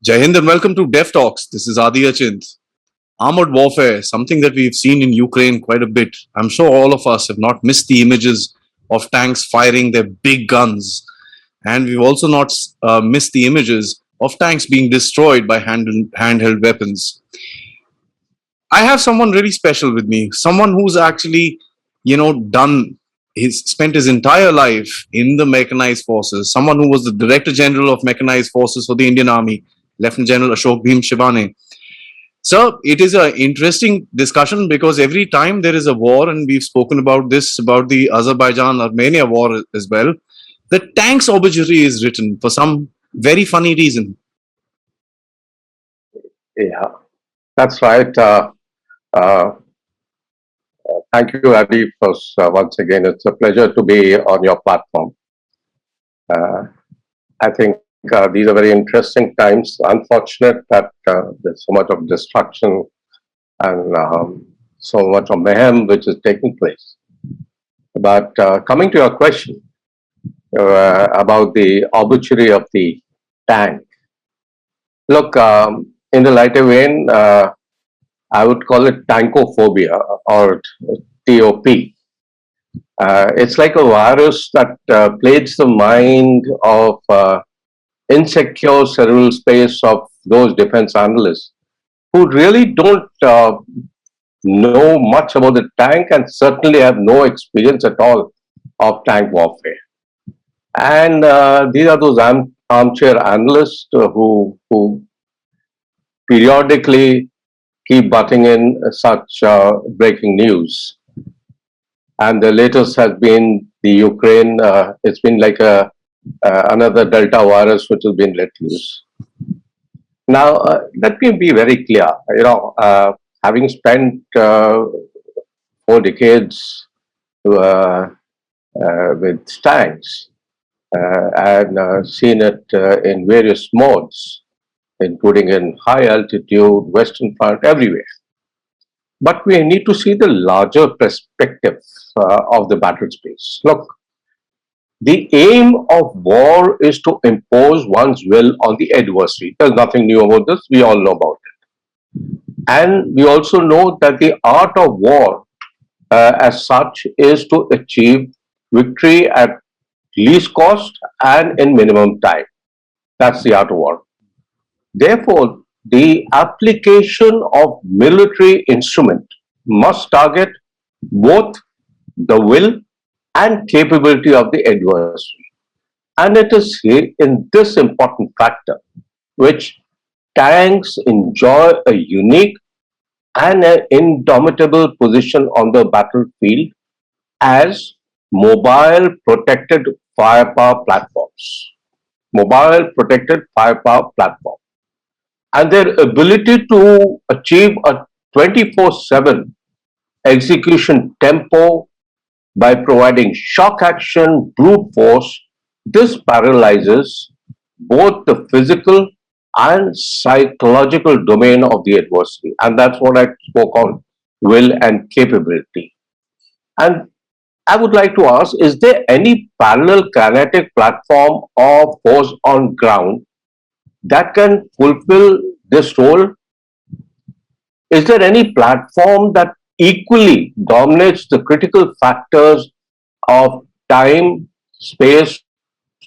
Jai Hind and welcome to Dev Talks. This is Aadi. Armored warfare, something that we've seen in Ukraine quite a bit. I'm sure all of us have not missed the images of tanks firing their big guns. And we've also not missed the images of tanks being destroyed by handheld weapons. I have someone really special with me, someone who's actually, spent his entire life in the mechanized forces, someone who was the Director General of Mechanized Forces for the Indian Army, Lieutenant General Ashok Bhim Shivane. So it is an interesting discussion because every time there is a war, and we've spoken about this, about the Azerbaijan-Armenia war as well, the tank's obituary is written for some very funny reason. Yeah, that's right. Thank you, Aadi, once again. It's a pleasure to be on your platform. I think these are very interesting times. Unfortunate that there's so much of destruction and so much of mayhem which is taking place. But coming to your question about the obituary of the tank, look, in the lighter vein, I would call it Tankophobia or TOP. It's like a virus that plagues the mind of insecure cerebral space of those defense analysts who really don't know much about the tank and certainly have no experience at all of tank warfare. And these are those armchair analysts who periodically keep butting in such breaking news. And the latest has been the Ukraine. It's been like another Delta virus which has been let loose. Now, let me be very clear. Having spent 4 decades with tanks and seen it in various modes, including in high altitude, Western Front, everywhere. But we need to see the larger perspective of the battle space. Look, the aim of war is to impose one's will on the adversary. There's nothing new about this. We all know about it. And we also know that the art of war as such is to achieve victory at least cost and in minimum time. That's the art of war. Therefore, the application of military instrument must target both the will and capability of the adversary. And it is in this important factor which tanks enjoy a unique and an indomitable position on the battlefield as mobile protected firepower platforms. Mobile protected firepower platform. And their ability to achieve a 24/7 execution tempo by providing shock action, brute force, this paralyzes both the physical and psychological domain of the adversary. And that's what I spoke on, will and capability. And I would like to ask, is there any parallel kinetic platform or force on ground that can fulfill this role? Is there any platform that equally dominates the critical factors of time, space,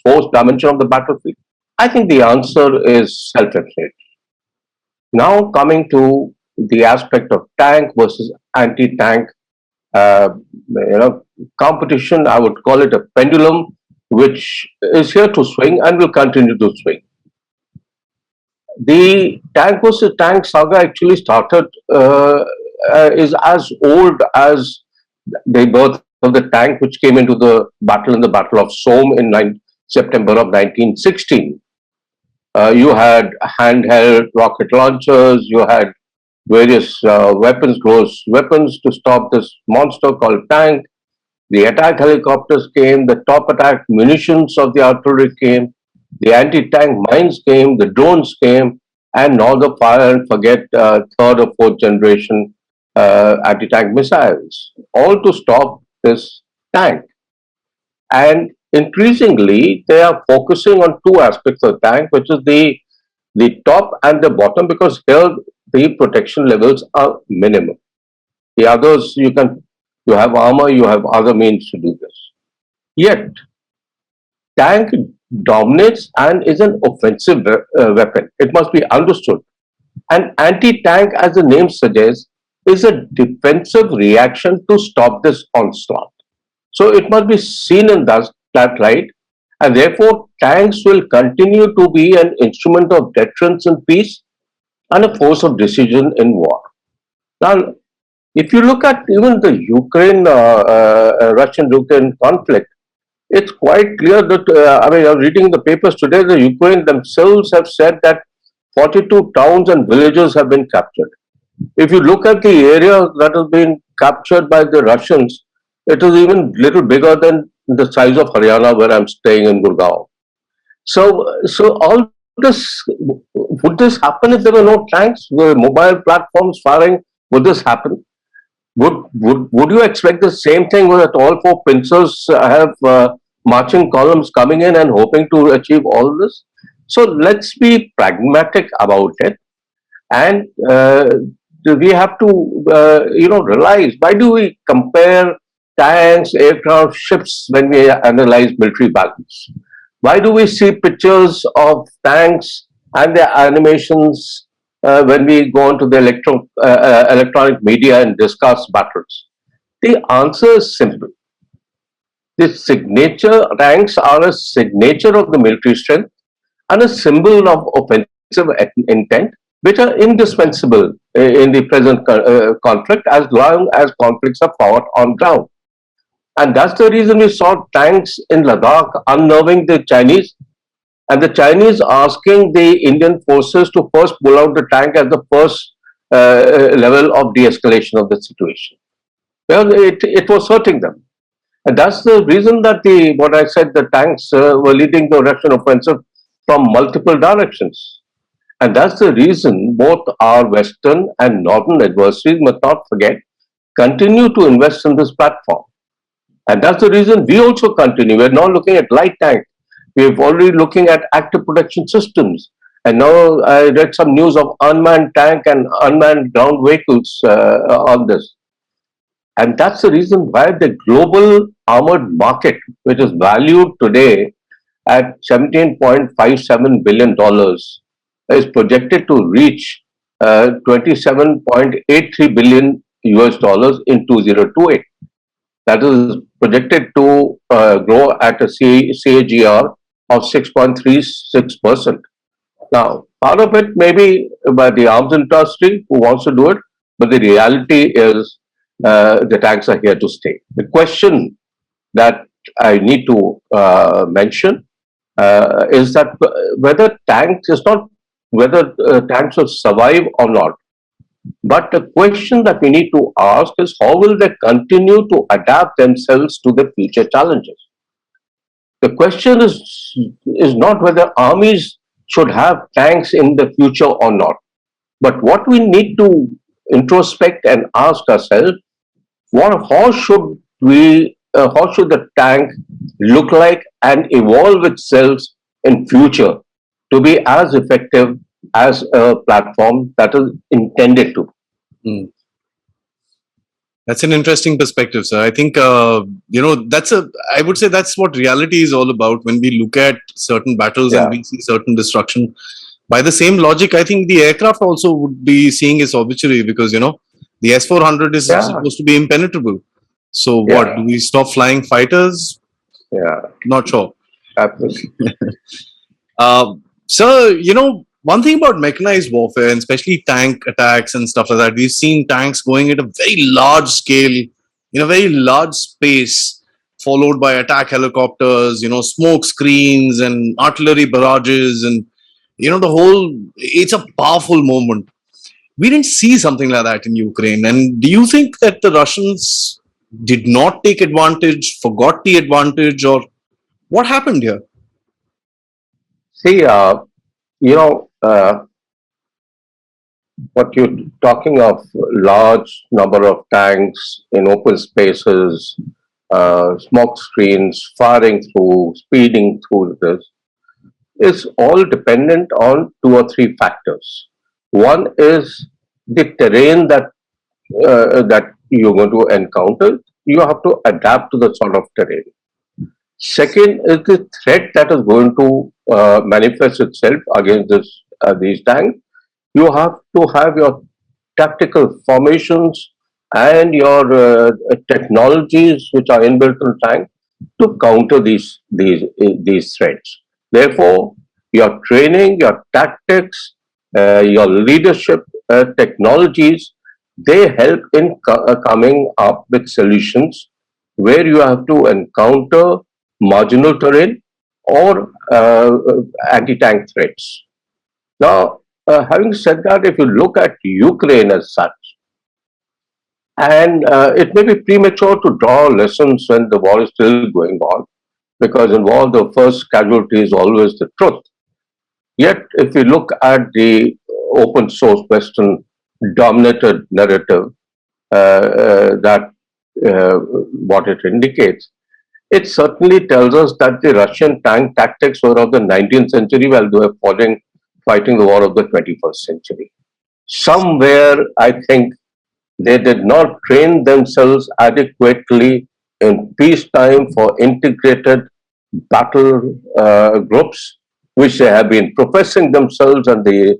force, dimension of the battlefield? I think the answer is self-evident. Now coming to the aspect of tank versus anti-tank competition, I would call it a pendulum which is here to swing and will continue to swing. The tank versus tank saga actually started, is as old as the birth of the tank, which came into the battle in the Battle of Somme in September of 1916. You had handheld rocket launchers, you had various weapons, gross weapons to stop this monster called tank. The attack helicopters came, the top attack munitions of the artillery came, the anti-tank mines came, the drones came, and now the fire and forget 3rd or 4th generation anti-tank missiles, all to stop this tank. And increasingly, they are focusing on 2 aspects of the tank, which is the the top and the bottom, because here the protection levels are minimum. The others, you have armor, you have other means to do this. Yet, tank dominates and is an offensive weapon. It must be understood. An anti-tank, as the name suggests, is a defensive reaction to stop this onslaught. So it must be seen in that light, and therefore tanks will continue to be an instrument of deterrence in peace and a force of decision in war. Now, if you look at even the Russian-Ukraine conflict, it's quite clear that, I mean, I'm reading the papers today, the Ukraine themselves have said that 42 towns and villages have been captured. If you look at the area that has been captured by the Russians, it is even little bigger than the size of Haryana, where I'm staying in Gurgaon. So all this, would this happen if there were no tanks? Were mobile platforms firing? Would this happen? Would you expect the same thing that all four pincers have marching columns coming in and hoping to achieve all this? So let's be pragmatic about it, and we have to realize, why do we compare tanks, aircraft, ships when we analyze military battles? Why do we see pictures of tanks and their animations when we go into the electronic media and discuss battles? The answer is simple. The signature ranks are a signature of the military strength and a symbol of offensive intent, which are indispensable in the present conflict, as long as conflicts are fought on ground. And that's the reason we saw tanks in Ladakh unnerving the Chinese, and the Chinese asking the Indian forces to first pull out the tank as the first level of de-escalation of the situation. Well, it was hurting them. And that's the reason that what I said, the tanks were leading the Russian offensive from multiple directions. And that's the reason both our Western and Northern adversaries, must not forget, continue to invest in this platform. And that's the reason we also continue. We're now looking at light tank. We're already looking at active protection systems. And now I read some news of unmanned tank and unmanned ground vehicles on this. And that's the reason why the global armored market, which is valued today at $17.57 billion, is projected to reach 27.83 billion US dollars in 2028. That is projected to grow at a CAGR of 6.36%. Now, part of it may be by the arms industry who wants to do it, but the reality is the tanks are here to stay. The question that I need to mention is that whether tanks is not whether tanks will survive or not, but the question that we need to ask is, how will they continue to adapt themselves to the future challenges? The question is not whether armies should have tanks in the future or not, but what we need to introspect and ask ourselves, how should the tank look like and evolve itself in future to be as effective as a platform that is intended to. Mm. That's an interesting perspective, sir. I think I would say that's what reality is all about. When we look at certain battles and we see certain destruction, by the same logic, I think the aircraft also would be seeing its obituary, because the S-400 is supposed to be impenetrable. So what, do we stop flying fighters? Not sure. Absolutely. Sir, one thing about mechanized warfare, and especially tank attacks and stuff like that, we've seen tanks going at a very large scale, in a very large space, followed by attack helicopters, smoke screens and artillery barrages, and it's a powerful moment. We didn't see something like that in Ukraine. And do you think that the Russians did not take advantage, forgot the advantage, or what happened here? See, what you're talking of, large number of tanks in open spaces, smoke screens, firing through, speeding through this. is all dependent on two or three factors. One is the terrain that you're going to encounter. You have to adapt to the sort of terrain. Second is the threat that is going to manifest itself against these tanks. You have to have your tactical formations and your technologies which are inbuilt in tank to counter these threats. Therefore, your training, your tactics, your leadership technologies, they help in coming up with solutions where you have to encounter marginal terrain or anti-tank threats. Now, having said that, if you look at Ukraine as such, and it may be premature to draw lessons when the war is still going on, because in war the first casualty is always the truth. Yet, if we look at the open source Western dominated narrative that what it indicates, it certainly tells us that the Russian tank tactics were of the 19th century while they were fighting the war of the 21st century. Somewhere, I think they did not train themselves adequately in peacetime for integrated battle groups, which they have been professing themselves, and the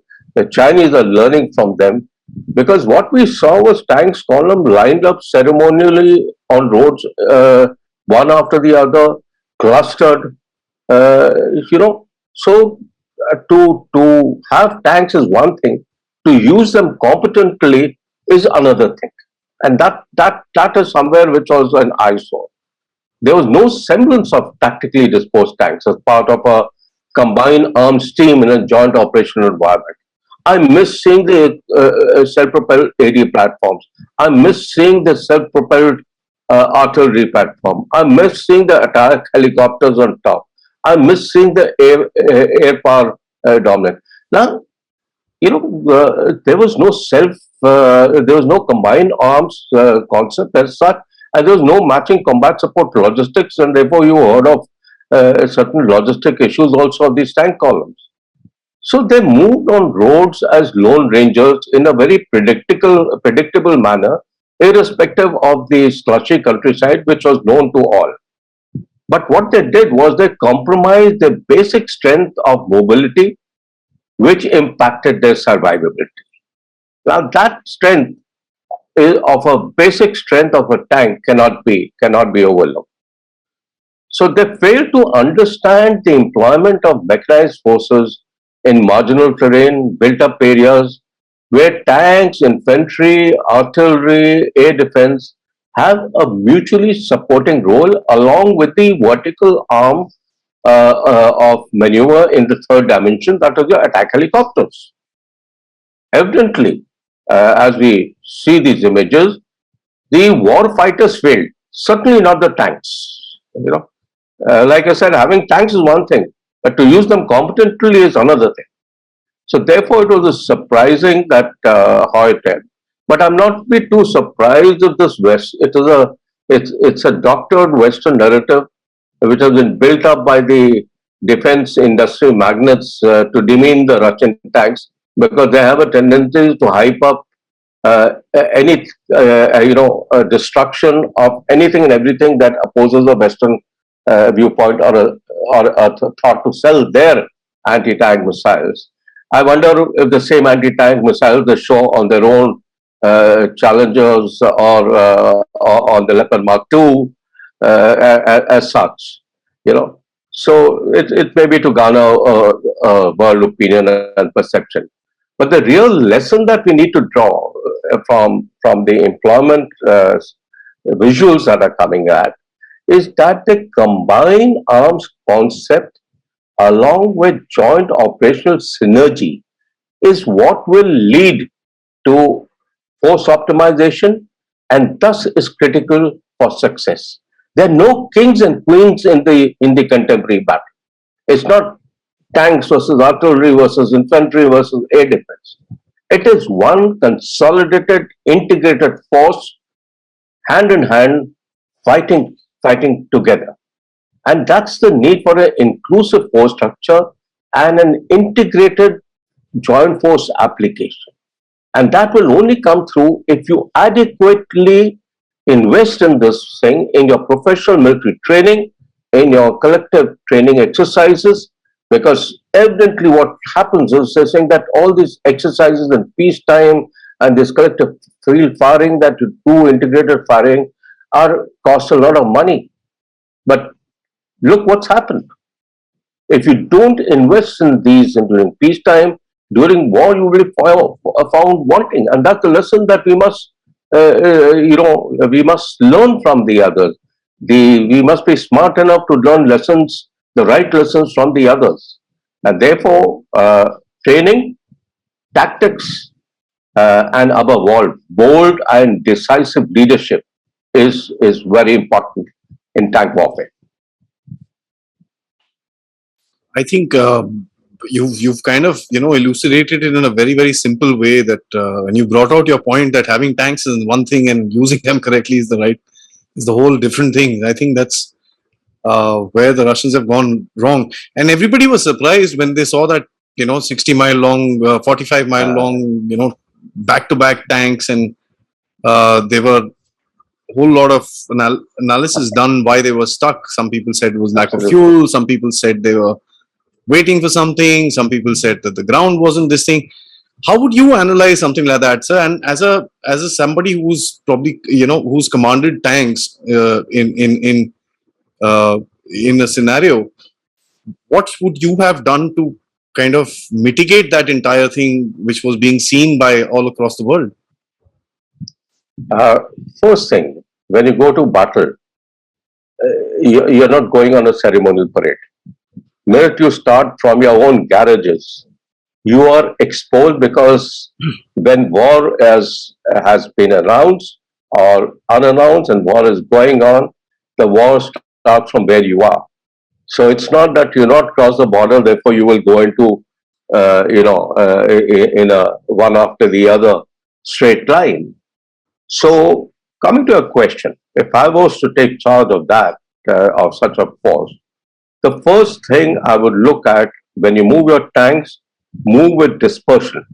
Chinese are learning from them. Because what we saw was tanks column lined up ceremonially on roads, one after the other, clustered. Uh, you know, so to have tanks is one thing. To use them competently is another thing, and that is somewhere which was an eyesore. There was no semblance of tactically disposed tanks as part of a combined arms team in a joint operational environment. I miss seeing the self-propelled AD platforms. I miss seeing the self-propelled artillery platform. I miss seeing the attack helicopters on top. I miss seeing the air power dominant. Now, there was no there was no combined arms concept as such, and there was no matching combat support logistics, and therefore you heard of certain logistic issues also of these tank columns. So they moved on roads as lone rangers in a very predictable manner, irrespective of the slushy countryside, which was known to all. But what they did was they compromised the basic strength of mobility, which impacted their survivability. Now, that strength of a basic strength of a tank cannot be overlooked. So they failed to understand the employment of mechanized forces in marginal terrain, built-up areas where tanks, infantry, artillery, air defense have a mutually supporting role along with the vertical arm of maneuver in the third dimension, that is your attack helicopters. Evidently, as we see these images, the war fighters failed. Certainly not the tanks. Like I said, having tanks is one thing, but to use them competently is another thing. So therefore, it was surprising that how it ended. But I'm not be too surprised if this West. It's a doctored Western narrative which has been built up by the defense industry magnates to demean the Russian tanks because they have a tendency to hype up any destruction of anything and everything that opposes a Western viewpoint or a thought to sell their anti-tank missiles. I wonder if the same anti-tank missiles they show on their own Challengers or on the Leopard Mark II as such, you know. So it may be to garner world opinion and perception. But the real lesson that we need to draw from the employment visuals that are coming at is that the combined arms concept along with joint operational synergy is what will lead to force optimization and thus is critical for success. There are no kings and queens in the contemporary battle. It's not tanks versus artillery versus infantry versus air defense. It is one consolidated, integrated force, hand in hand, fighting together. And that's the need for an inclusive force structure and an integrated joint force application. And that will only come through if you adequately invest in this thing in your professional military training, in your collective training exercises, because evidently what happens is they're saying that all these exercises in peacetime and this collective field firing that you do integrated firing are cost a lot of money. But look what's happened. If you don't invest in these during peacetime, during war you will be found wanting, and that's the lesson that we must, we must learn from the others. We must be smart enough to learn lessons, the right lessons from the others, and therefore training, tactics, and above all, bold and decisive leadership is very important in tank warfare. I think you've kind of elucidated it in a very very simple way that when you brought out your point that having tanks is one thing and using them correctly is the whole different thing. I think that's where the Russians have gone wrong, and everybody was surprised when they saw that 60-mile long, 45-mile long, back to back tanks, and there were a whole lot of analysis done why they were stuck. Some people said it was lack of Absolutely. fuel. Some people said they were waiting for something. Some people said that the ground wasn't this thing. How would you analyze something like that, sir? And as a somebody who's probably who's commanded tanks in a scenario, what would you have done to kind of mitigate that entire thing, which was being seen by all across the world? Uh, First thing, when you go to battle, you're not going on a ceremonial parade. Minute you start from your own garages, you are exposed because when war has been announced or unannounced and war is going on, the war starts from where you are. So it's not that you not cross the border, therefore you will go into in a one after the other straight line. So coming to a question, if I was to take charge of that of such a force, the first thing I would look at when you move your tanks, move with dispersion.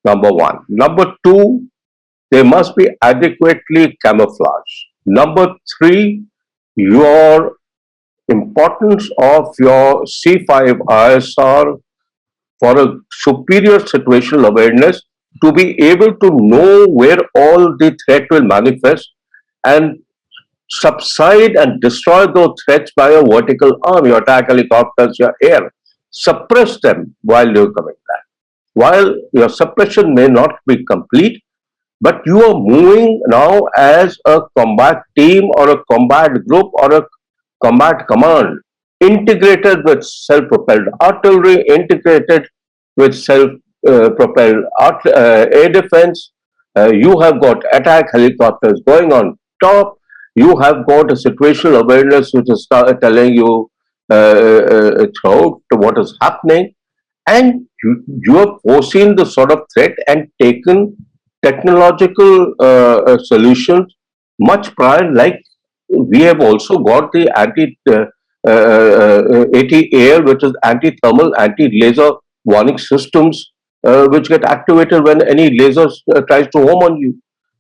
Number one. Number two, they must be adequately camouflaged. Number three, your importance of your C5 ISR for a superior situational awareness to be able to know where all the threat will manifest and subside and destroy those threats by a vertical arm, your attack helicopters, your air. Suppress them while you're coming back. While your suppression may not be complete, but you are moving now as a combat team or a combat group or a combat command, integrated with self-propelled artillery, integrated with self-propelled air defense. You have got attack helicopters going on top. You have got a situational awareness which is telling you throughout what is happening, and you have foreseen the sort of threat and taken technological solutions much prior, like we have also got the AT-AL, which is anti-thermal, anti-laser warning systems, which get activated when any laser tries to home on you.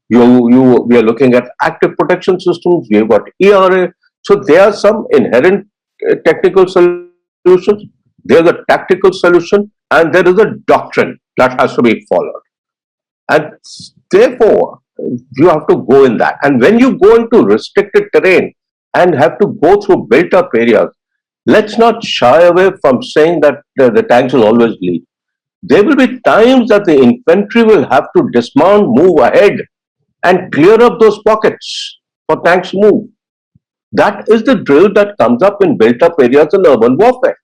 We are looking at active protection systems. We have got ERA. So there are some inherent technical solutions. There's a tactical solution, and there is a doctrine that has to be followed. And therefore, you have to go in that. And when you go into restricted terrain and have to go through built up areas, let's not shy away from saying that the tanks will always lead. There will be times that the infantry will have to dismount, move ahead, and clear up those pockets for tanks to move. That is the drill that comes up in built up areas in urban warfare,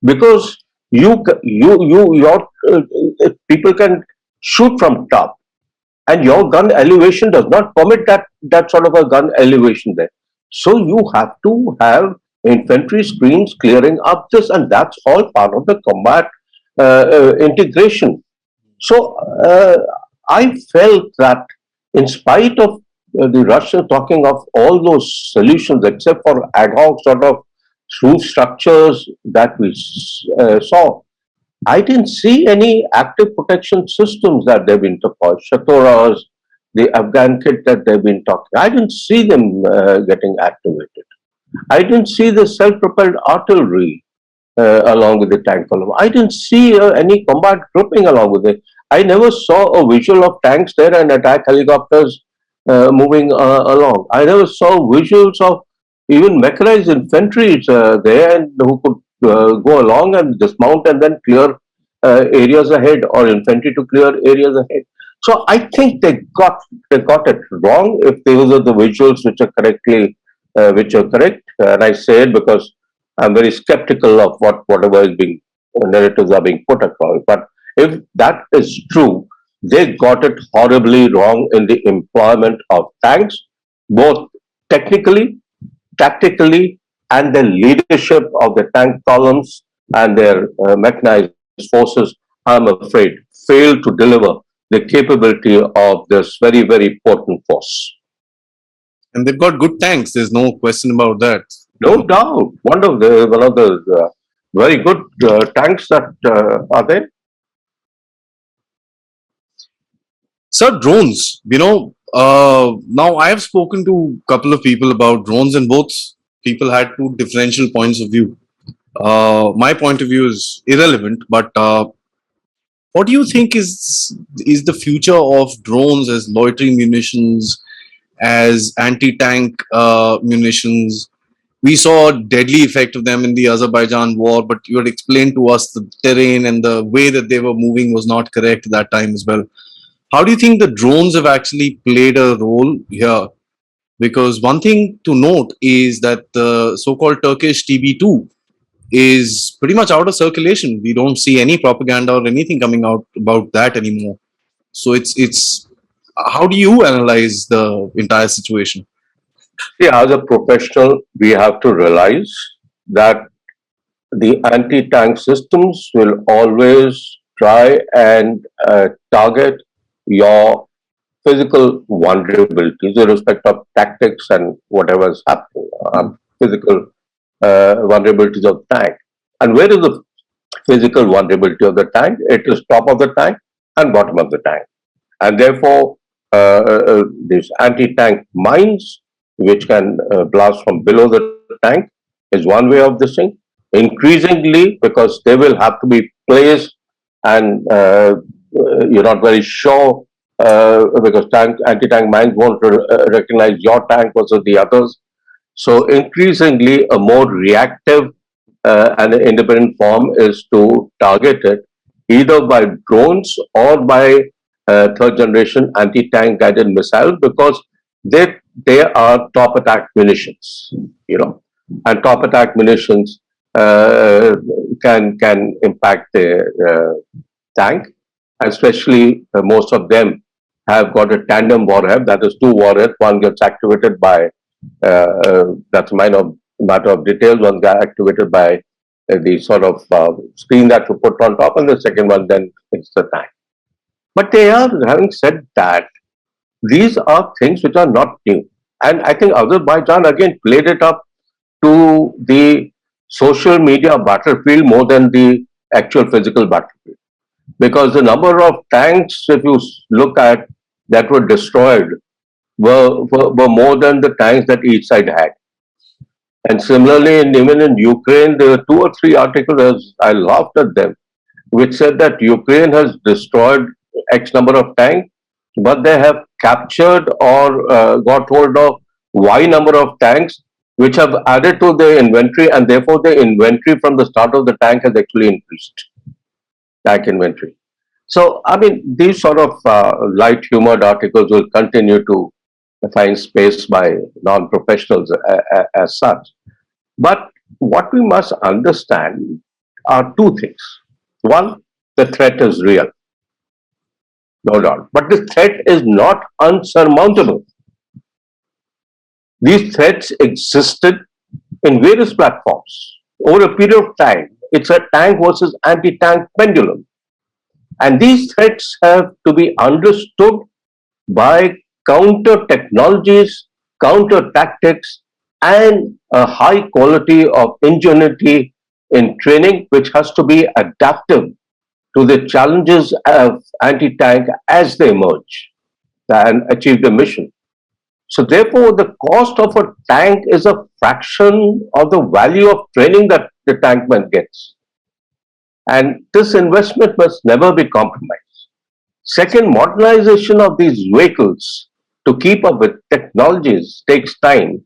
because your people can shoot from top, and your gun elevation does not permit that sort of a gun elevation there. So you have to have infantry screens clearing up this, and that's all part of the combat integration. So I felt that in spite of the Russians talking of all those solutions, except for ad hoc sort of through structures that we saw. I didn't see any active protection systems that they've been deployed. Shatoras, the Afghan kit that they've been talking. I didn't see them getting activated. I didn't see the self-propelled artillery along with the tank column. I didn't see any combat grouping along with it. I never saw a visual of tanks there and attack helicopters moving along. I never saw visuals of even mechanized infantry there and who could go along and dismount and then clear areas ahead, or infantry to clear areas ahead. So I think they got it wrong if those are the visuals which are correct. And I say it because I'm very skeptical of whatever is being narratives are being put across. But if that is true, they got it horribly wrong in the employment of tanks, both technically, tactically, and the leadership of the tank columns and their mechanized forces, I'm afraid, failed to deliver the capability of this very, very potent force. And they've got good tanks. There's no question about that. No doubt, one of the very good tanks that are there. So drones, now I have spoken to a couple of people about drones, and both people had two differential points of view. My point of view is irrelevant, but what do you think is the future of drones as loitering munitions, as anti-tank munitions? We saw a deadly effect of them in the Azerbaijan war, but you had explained to us the terrain and the way that they were moving was not correct at that time as well. How do you think the drones have actually played a role here? Because one thing to note is that the so-called Turkish TB2 is pretty much out of circulation. We don't see any propaganda or anything coming out about that anymore. So it's how do you analyze the entire situation? See, as a professional, we have to realize that the anti-tank systems will always try and target your physical vulnerabilities, irrespective of tactics and whatever is happening. Physical vulnerabilities of the tank. And where is the physical vulnerability of the tank? It is top of the tank and bottom of the tank. And therefore, these anti-tank mines, which can blast from below the tank, is one way of this thing. Increasingly, because they will have to be placed, and you're not very sure because anti-tank mines won't recognize your tank versus the others. So increasingly, a more reactive and independent form is to target it either by drones or by third generation anti-tank guided missiles, because they are top attack munitions, and top attack munitions can impact the tank, especially most of them have got a tandem warhead, that is two warheads. One gets activated by that's a matter of details. One gets activated by the sort of screen that you put on top, and the second one then hits the tank. But they are, having said that, these are things which are not new. And I think Azerbaijan again played it up to the social media battlefield more than the actual physical battlefield. Because the number of tanks, if you look at, that were destroyed were more than the tanks that each side had. And similarly, even in Ukraine, there were two or three articles, as I laughed at them, which said that Ukraine has destroyed X number of tanks, but they have captured or got hold of Y number of tanks, which have added to their inventory, and therefore the inventory from the start of the tank has actually increased, tank inventory. So, I mean, these sort of light humored articles will continue to find space by non-professionals as such. But what we must understand are two things. One, the threat is real, no doubt. But the threat is not unsurmountable. These threats existed in various platforms over a period of time. It's a tank versus anti-tank pendulum. And these threats have to be understood by counter technologies, counter tactics, and a high quality of ingenuity in training, which has to be adaptive to the challenges of anti-tank as they emerge and achieve the mission. So therefore, the cost of a tank is a fraction of the value of training that the tankman gets. And this investment must never be compromised. Second, modernization of these vehicles to keep up with technologies takes time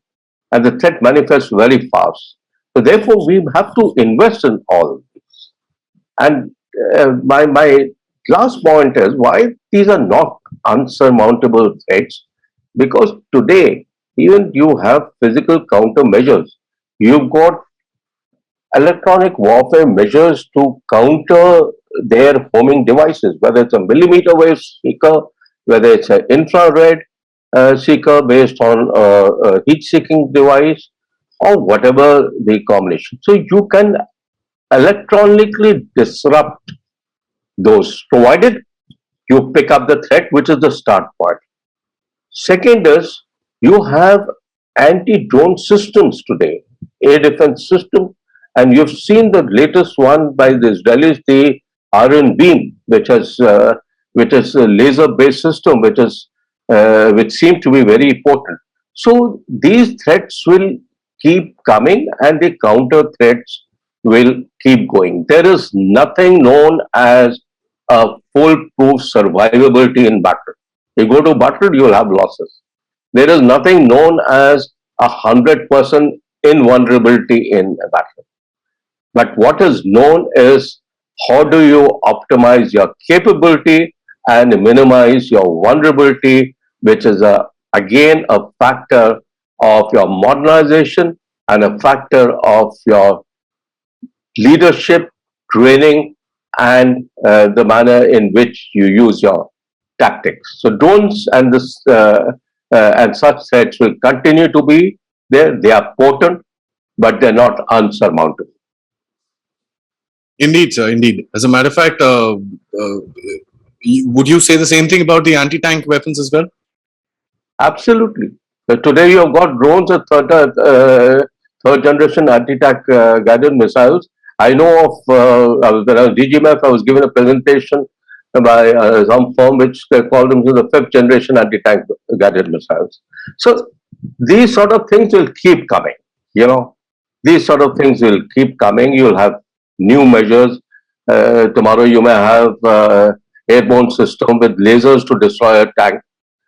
and the threat manifests very fast. So therefore, we have to invest in all. And my last point is why these are not unsurmountable threats. Because today, even you have physical countermeasures. You've got electronic warfare measures to counter their homing devices, whether it's a millimeter wave seeker, whether it's an infrared seeker based on a heat-seeking device, or whatever the combination. So you can electronically disrupt those, provided you pick up the threat, which is the start point. Second is you have anti-drone systems today, air defense system, and you've seen the latest one by the Israelis, the Iron Beam, which is a laser-based system, which seems to be very important. So these threats will keep coming, and the counter threats will keep going. There is nothing known as a foolproof survivability in battle. You go to battle, you will have losses. There is nothing known as 100% invulnerability in a battle. But what is known is how do you optimize your capability and minimize your vulnerability, which is again a factor of your modernization and a factor of your leadership, training, and the manner in which you use your tactics. So drones and such threats will continue to be there. They are potent, but they're not unsurmountable. Indeed, sir. Indeed. As a matter of fact, would you say the same thing about the anti-tank weapons as well? Absolutely. Today you have got drones and third generation anti-tank guided missiles. I know of when I was DGMF, I was given a presentation by some firm which they called them to the fifth generation anti-tank guided missiles. So these sort of things will keep coming. You know, these sort of things will keep coming. You'll have new measures. Tomorrow you may have airborne system with lasers to destroy a tank.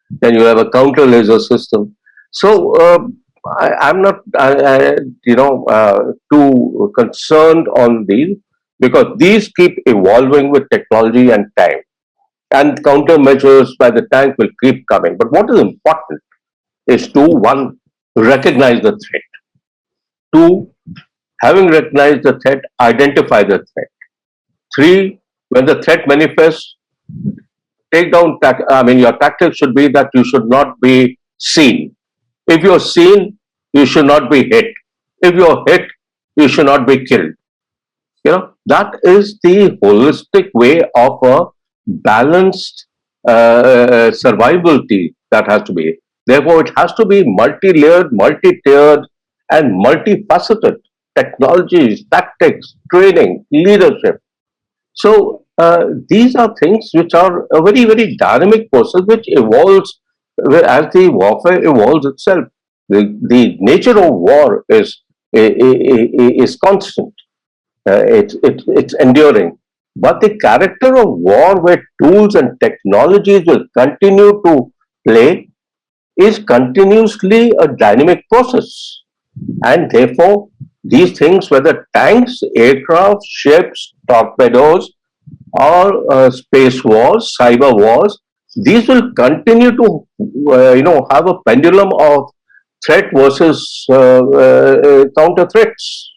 Then you have a counter laser system. So I'm not, too concerned on these because these keep evolving with technology and time. And countermeasures by the tank will keep coming. But what is important is to one, recognize the threat. Two, having recognized the threat, identify the threat. Three, when the threat manifests, take down. Your tactics should be that you should not be seen. If you're seen, you should not be hit. If you're hit, you should not be killed. That is the holistic way of a balanced survivability that has to be. Therefore, it has to be multi-layered, multi-tiered, and multifaceted. Technologies, tactics, training, leadership. So these are things which are a very, very dynamic process which evolves as the warfare evolves itself. The nature of war is constant. It's enduring. But the character of war, where tools and technologies will continue to play, is continuously a dynamic process. And therefore, these things, whether tanks, aircraft, ships, torpedoes, or space wars, cyber wars, these will continue to, have a pendulum of threat versus counter threats.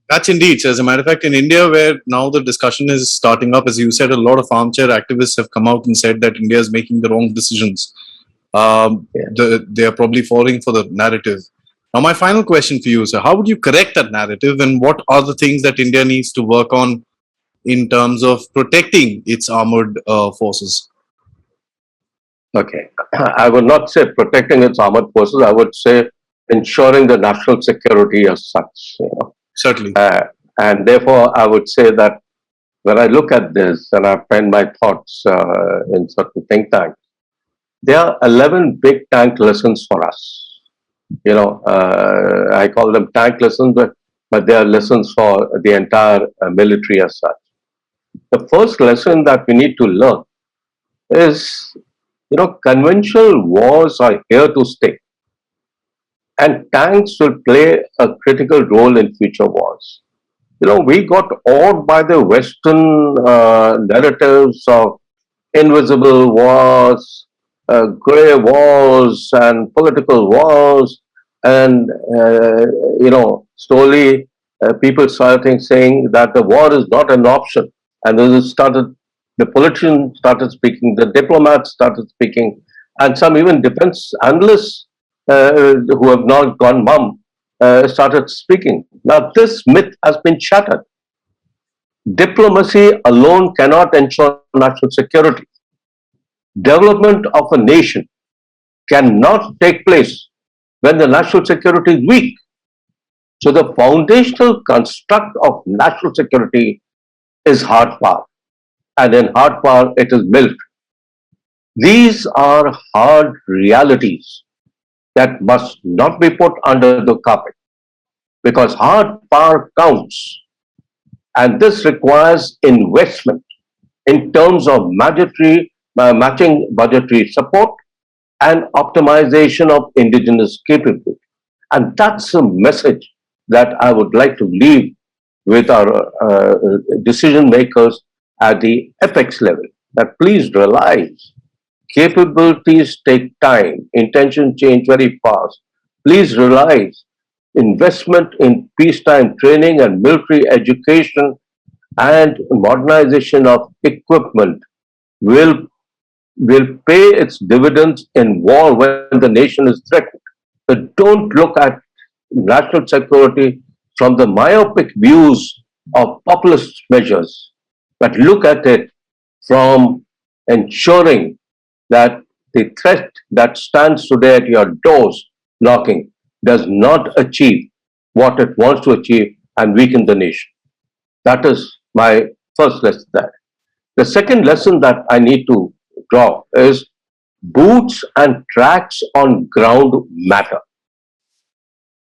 That's indeed. So as a matter of fact, in India, where now the discussion is starting up, as you said, a lot of armchair activists have come out and said that India is making the wrong decisions. They are probably falling for the narrative. Now, my final question for you is, how would you correct that narrative, and what are the things that India needs to work on in terms of protecting its armored forces? Okay. I would not say protecting its armored forces. I would say ensuring the national security as such. Certainly. Uh, and therefore, I would say that when I look at this and I pen my thoughts in certain think tanks, there are 11 big tank lessons for us. I call them tank lessons, but they are lessons for the entire military as such. The first lesson that we need to learn is, conventional wars are here to stay, and tanks will play a critical role in future wars. We got awed by the Western narratives of invisible wars, grey wars, and political wars, and slowly people started saying that the war is not an option, and then it started. The politicians started speaking, the diplomats started speaking, and some even defense analysts who have not gone mum started speaking. Now, this myth has been shattered. Diplomacy alone cannot ensure national security. Development of a nation cannot take place when the national security is weak. So, the foundational construct of national security is hard power, and in hard power, it is built. These are hard realities that must not be put under the carpet because hard power counts, and this requires investment in terms of matching budgetary support and optimization of indigenous capability. And that's a message that I would like to leave with our decision makers at the apex level. That please realize capabilities take time, intention change very fast. Please realize investment in peacetime training and military education and modernization of equipment will will pay its dividends in war when the nation is threatened. But don't look at national security from the myopic views of populist measures, but look at it from ensuring that the threat that stands today at your doors knocking does not achieve what it wants to achieve and weaken the nation. That is my first lesson there. The second lesson that I need to draw is boots and tracks on ground matter.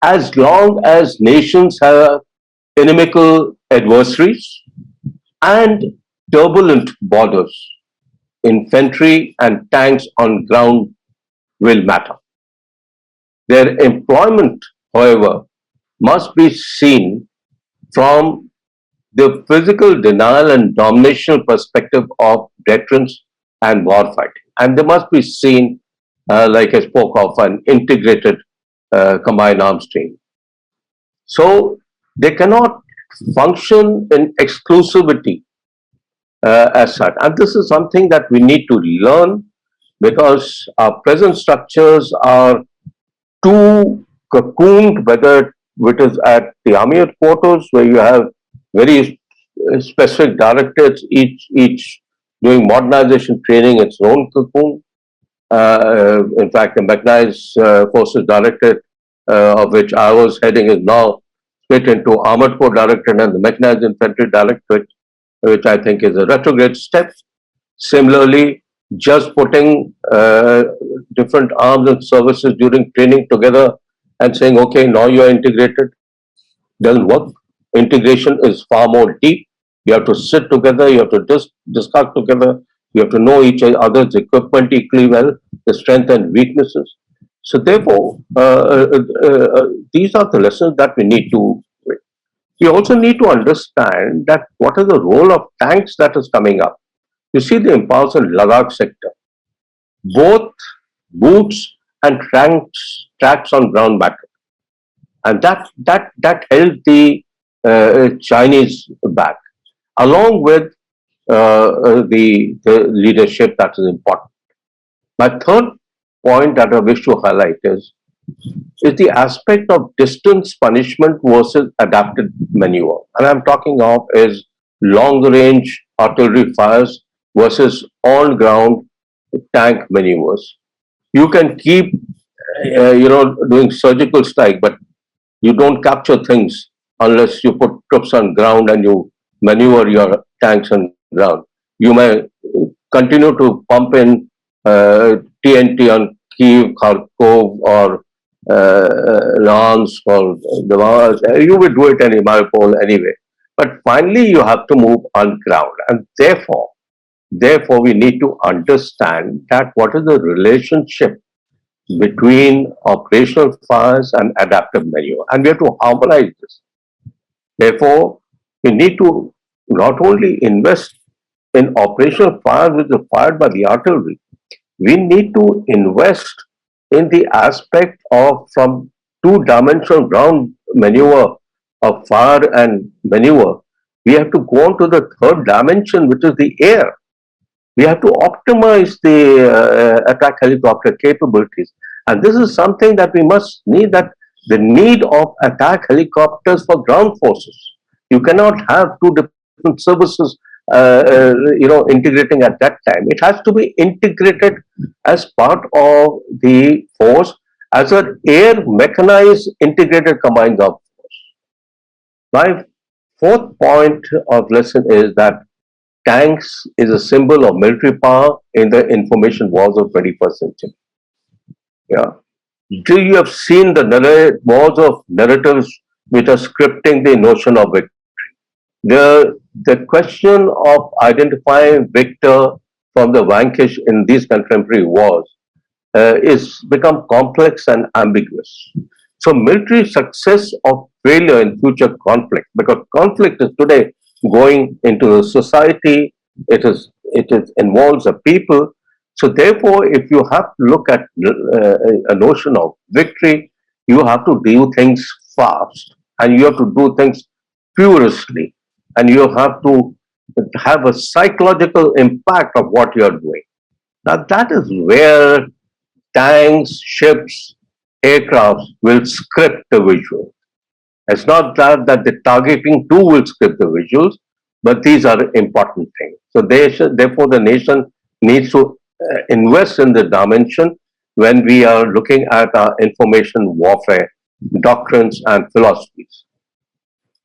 As long as nations have inimical adversaries and turbulent borders, infantry and tanks on ground will matter. Their employment, however, must be seen from the physical denial and domination perspective of veterans and warfighting. And they must be seen, like I spoke of, an integrated combined arms team. So they cannot function in exclusivity as such. And this is something that we need to learn because our present structures are too cocooned, whether it is at the army headquarters where you have very specific directorates, each doing modernization training its own cocoon. In fact, the Mechanized Forces Directorate, of which I was heading, is now split into Armored Corps Directorate and the Mechanized Infantry Directorate, which I think is a retrograde step. Similarly, just putting different arms and services during training together and saying, okay, now you are integrated, doesn't work. Integration is far more deep. You have to sit together, you have to discuss together, you have to know each other's equipment equally well, the strengths and weaknesses. So, therefore, these are the lessons that we need to. We also need to understand that what is the role of tanks that is coming up. You see the impulse in Ladakh sector. Both boots and tracks on ground matter, and that held the Chinese back, along with the leadership that is important. My third point that I wish to highlight is the aspect of distance punishment versus adapted maneuver. And I'm talking of is long range artillery fires versus on ground tank maneuvers. You can keep, doing surgical strike, but you don't capture things unless you put troops on ground and you maneuver your tanks on ground. You may continue to pump in TNT on Kiev, Kharkov, or Lance, or you will do it in Mariupol anyway. But finally, you have to move on ground, and therefore, we need to understand that what is the relationship between operational fires and adaptive maneuver, and we have to harmonize this. Therefore, we need to not only invest in operational fires which are fired by the artillery, we need to invest in the aspect of from two-dimensional ground maneuver of fire and maneuver. We have to go on to the third dimension, which is the air. We have to optimize the attack helicopter capabilities. And this is something that we must need, that the need of attack helicopters for ground forces. You cannot have two different services, integrating at that time. It has to be integrated as part of the force as an air mechanized integrated combined of force. My fourth point of lesson is that tanks is a symbol of military power in the information wars of 21st century. Yeah. Do you have seen the wars of narratives which are scripting the notion of victory? The question of identifying victor from the vanquished in these contemporary wars is become complex and ambiguous. So military success or failure in future conflict, because conflict is today going into the society, it is involves the people. So therefore, if you have to look at a notion of victory, you have to do things fast and you have to do things furiously, and you have to have a psychological impact of what you are doing. Now that is where tanks, ships, aircrafts will script the visual. It's not that the targeting tool will script the visuals, but these are important things. So therefore, the nation needs to invest in the dimension when we are looking at our information warfare doctrines and philosophies.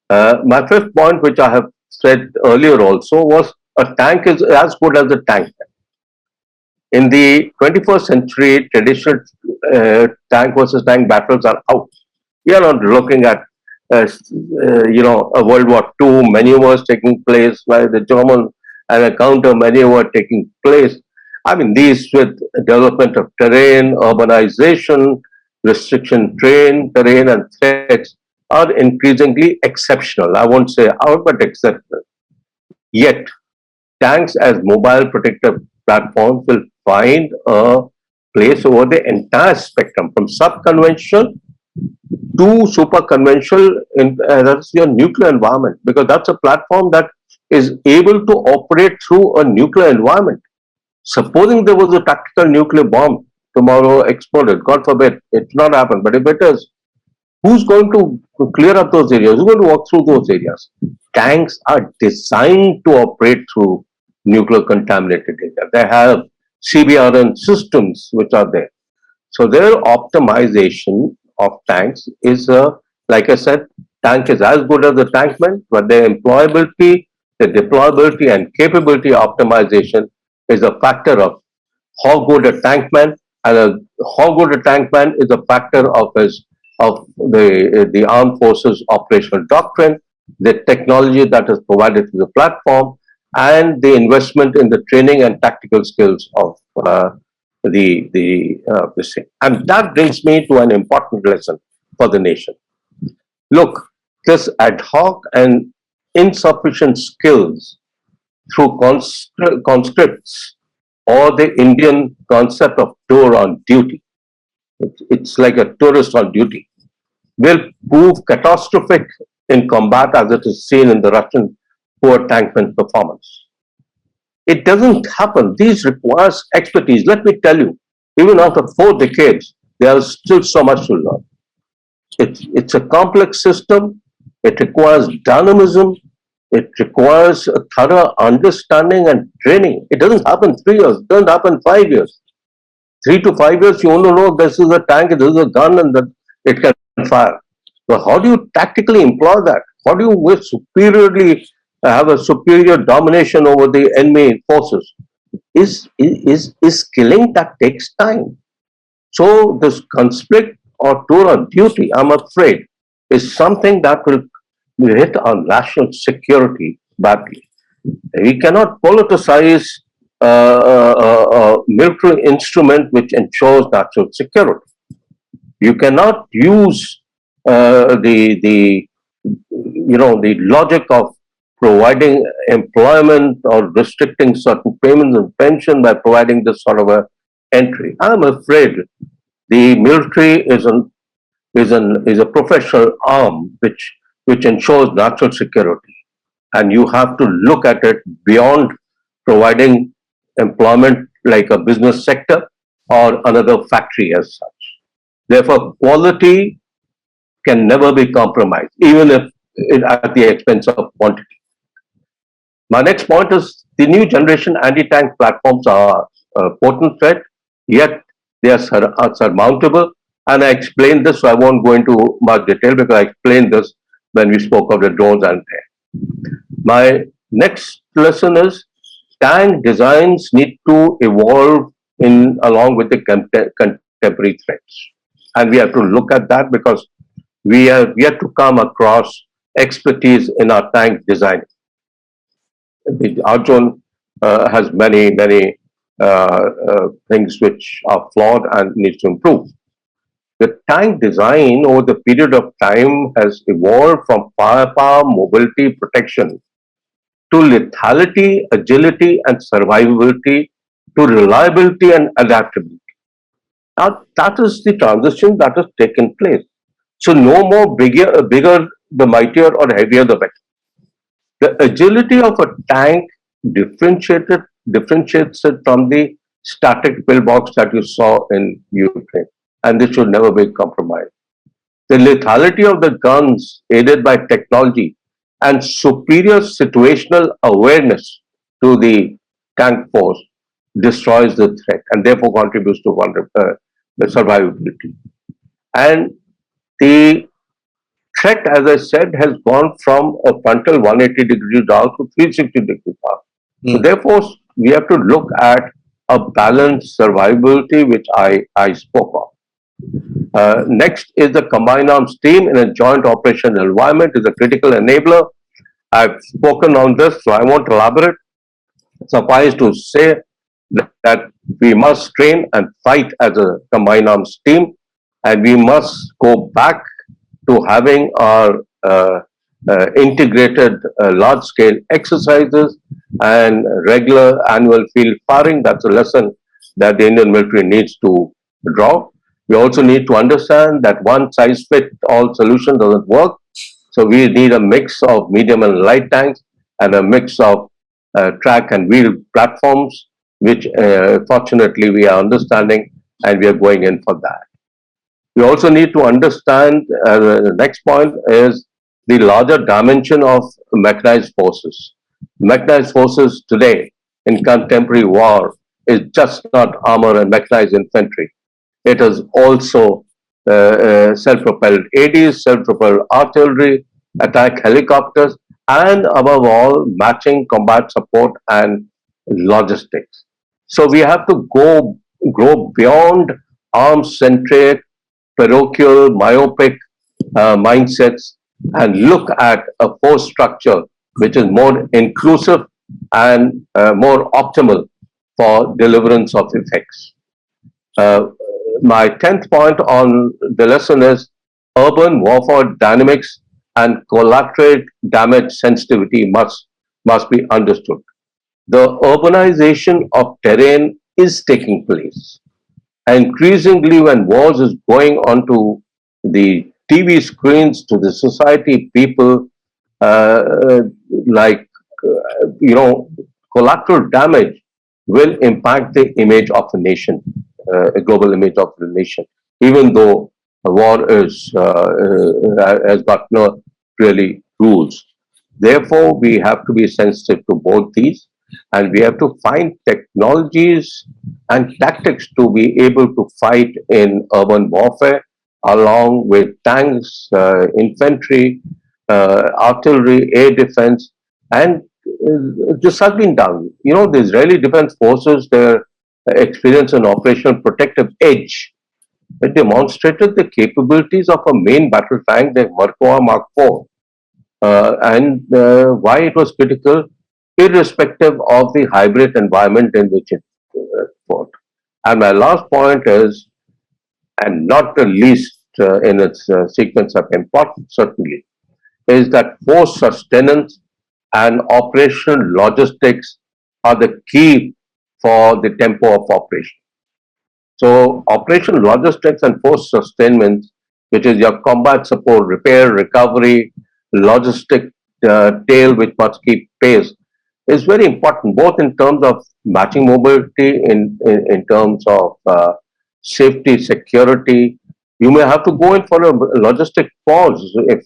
My fifth point, which I have said earlier also, was a tank is as good as a tank. In the 21st century, traditional tank versus tank battles are out. We are not looking at a World War II maneuvers taking place by the German and a counter maneuver taking place. I mean, these with development of terrain, urbanization, restriction terrain and threats are increasingly exceptional. I won't say out, but exceptional. Yet, tanks as mobile protective platforms will find a place over the entire spectrum from sub-conventional to super conventional that's your nuclear environment, because that's a platform that is able to operate through a nuclear environment. Supposing there was a tactical nuclear bomb tomorrow exploded, God forbid, it's not happened, but if it is, who's going to clear up those areas? Who's going to walk through those areas? Tanks are designed to operate through nuclear contaminated area. They have CBRN systems which are there. So their optimization of tanks is, like I said, tank is as good as the tankman, but their employability, the deployability and capability optimization is a factor of how good a tankman, and how good a tankman is a factor of the armed forces operational doctrine, the technology that is provided to the platform, and the investment in the training and tactical skills of this thing. And that brings me to an important lesson for the nation. Look, this ad hoc and insufficient skills through conscripts or the Indian concept of tour on duty. It's like a tourist on duty, will prove catastrophic in combat as it is seen in the Russian poor tankman performance. It doesn't happen. These requires expertise. Let me tell you, even after 4 decades, there is still so much to learn. It's a complex system. It requires dynamism. It requires a thorough understanding and training. It doesn't happen 3 years, it doesn't happen 5 years. 3 to 5 years, you only know this is a tank, this is a gun, and that it can fire. So how do you tactically employ that? How do you with superiorly have a superior domination over the enemy forces? Is killing that takes time. So this conflict or tour on duty, I'm afraid, is something that will hit our national security badly. We cannot politicize a military instrument which ensures national security. You cannot use the logic of providing employment or restricting certain payments and pension by providing this sort of a entry. I'm afraid the military is a professional arm which ensures national security, and you have to look at it beyond providing employment like a business sector or another factory as such. Therefore, quality can never be compromised, even if at the expense of quantity. My next point is the new generation anti-tank platforms are a potent threat, yet they are surmountable. And I explained this, so I won't go into much detail because I explained this when we spoke of the drones and my next lesson is tank designs need to evolve in along with the contemporary threats. And we have to look at that because we have yet to come across expertise in our tank design. The Arjun has many things which are flawed and needs to improve. The tank design over the period of time has evolved from firepower, mobility, protection to lethality, agility, and survivability to reliability and adaptability. Now, that is the transition that has taken place. So, no more bigger the mightier or heavier the better. The agility of a tank differentiates it from the static pillbox that you saw in Ukraine, and this should never be compromised. The lethality of the guns, aided by technology and superior situational awareness to the tank force, destroys the threat and therefore contributes to the survivability. And the threat, as I said, has gone from a frontal 180 degrees down to 360 degrees down. So Mm. therefore, we have to look at a balanced survivability, which I spoke of. Next is the combined arms team in a joint operation environment is a critical enabler. I've spoken on this, so I won't elaborate. Suffice to say that we must train and fight as a combined arms team, and we must go back to having our integrated large-scale exercises and regular annual field firing. That's a lesson that the Indian military needs to draw. We also need to understand that one size fits all solution doesn't work. So we need a mix of medium and light tanks and a mix of track and wheel platforms, which fortunately we are understanding and we are going in for that. We also need to understand the next point is the larger dimension of mechanized forces. Mechanized forces today in contemporary war is just not armor and mechanized infantry. It is also self-propelled ADs, self-propelled artillery, attack helicopters, and above all, matching combat support and logistics. So we have to grow beyond arms-centric, parochial, myopic mindsets and look at a force structure which is more inclusive and more optimal for deliverance of effects. Uh, my 10th point on the lesson is urban warfare dynamics and collateral damage sensitivity must be understood. The urbanization of terrain is taking place. Increasingly, when wars is going onto the TV screens to the society, people uh, like collateral damage will impact the image of the nation, a global image of the nation, even though the war is has got no really rules. Therefore, we have to be sensitive to both these, and we have to find technologies and tactics to be able to fight in urban warfare, along with tanks, infantry, artillery, air defense, and this has been done. You know, the Israeli Defense Forces, their experience in Operational Protective Edge, it demonstrated the capabilities of a main battle tank, the Markova Mark IV, and why it was critical, irrespective of the hybrid environment in which it fought. And my last point is, and not the least in its sequence of importance, certainly, is that force sustenance and operational logistics are the key for the tempo of operation. So, operation logistics and force sustainment, which is your combat support, repair, recovery, logistic tail, which must keep pace, is very important, both in terms of matching mobility, in terms of safety, security. You may have to go in for a logistic pause if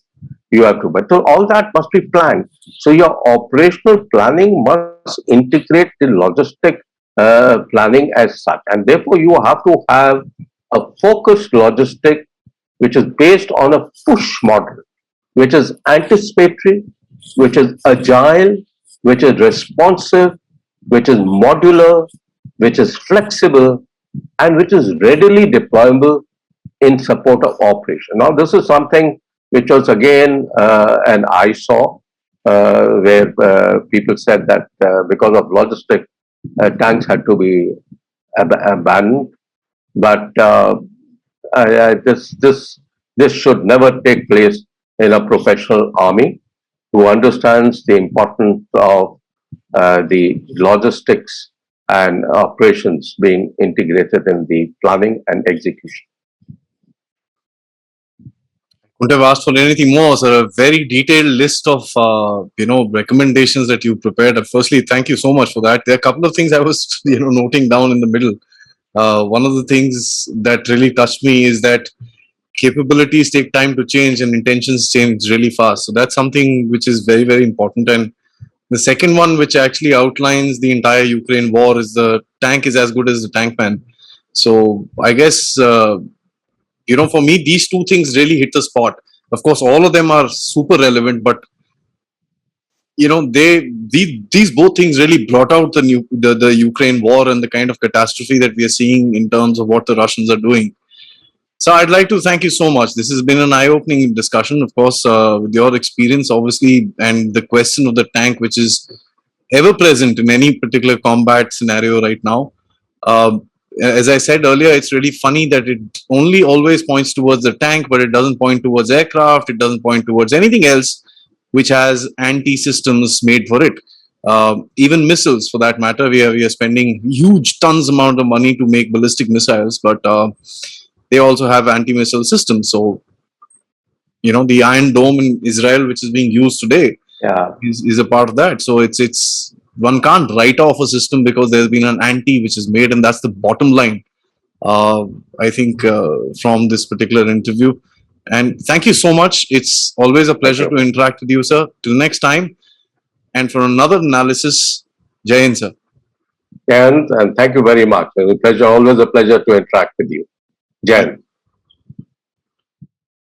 you have to, but so all that must be planned. So your operational planning must integrate the logistic planning as such, and therefore you have to have a focused logistic which is based on a push model, which is anticipatory, which is agile, which is responsive, which is modular, which is flexible, and which is readily deployable in support of operation. Now, this is something which was again an eyesore, where people said that because of logistic, tanks had to be abandoned. But this should never take place in a professional army who understands the importance of the logistics and operations being integrated in the planning and execution. Couldn't have asked for anything more, sir. A very detailed list of recommendations that you prepared. Firstly, thank you so much for that. There are a couple of things I was noting down in the middle. One of the things that really touched me is that capabilities take time to change and intentions change really fast. So that's something which is very, very important. And the second one, which actually outlines the entire Ukraine war, is the tank is as good as the tank man. So I guess, for me, these two things really hit the spot. Of course, all of them are super relevant, but these both things really brought out the Ukraine war and the kind of catastrophe that we are seeing in terms of what the Russians are doing. So I'd like to thank you so much. This has been an eye-opening discussion, of course, with your experience, obviously, and the question of the tank, which is ever present in any particular combat scenario right now. As I said earlier, it's really funny that it only always points towards the tank, but it doesn't point towards aircraft. It doesn't point towards anything else which has anti-systems made for it. Even missiles, for that matter, we are spending huge tons amount of money to make ballistic missiles, but they also have anti-missile systems. So, the Iron Dome in Israel, which is being used today, Yeah. is a part of that. So it's one can't write off a system because there's been an anti which is made, and that's the bottom line. I think from this particular interview. And thank you so much. It's always a pleasure to interact with you, sir. Till next time, and for another analysis, Jai Hind, sir. And thank you very much. It was a pleasure, always a pleasure to interact with you. Jen.